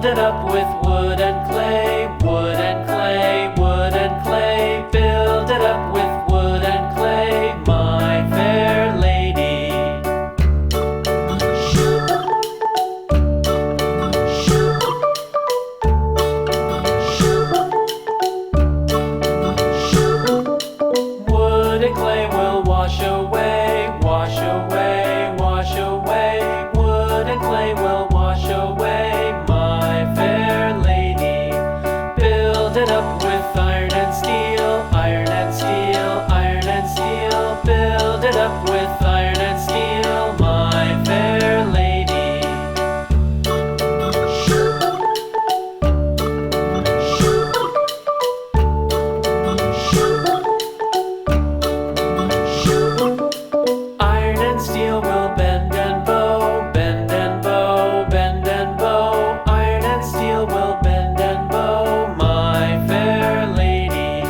Build it up with wood and clay, wood and clay, wood and clay. Build it up with wood and clay, my fair lady. Wood and clay will wash away, wash away, wash away. Wood and clay will wash away, my fair lady. Build it up with iron and steel, iron and steel, iron and steel. Build it up with iron and steel, my fair lady. Iron and steel will bend and bow, bend and bow, bend and bow. Iron and steel will bend and bow, my fair lady.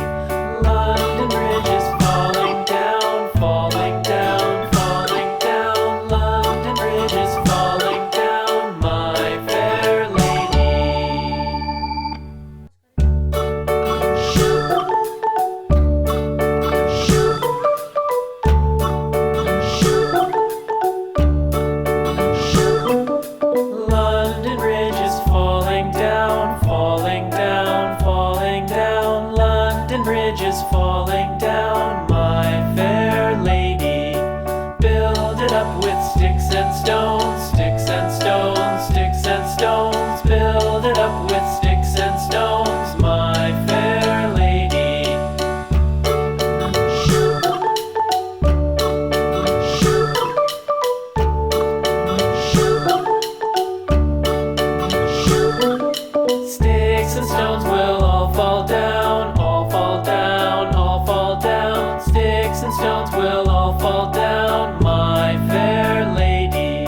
London Bridge is falling down, falling down, falling down. London Bridge is falling down, my fair lady. London Bridge is falling down, falling down, falling down. London Bridge is falling down, my fair lady. Build it up with sticks and stones, sticks and stones, sticks and stones. Build it up with sticks and stones, my fair lady. Sticks and stones will all fall down, all fall down, all fall down. Sticks and stones will all fall down, my fair lady.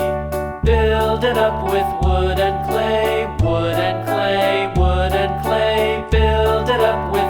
Build it up with wood and clay, wood and clay, wood and clay. Build it up with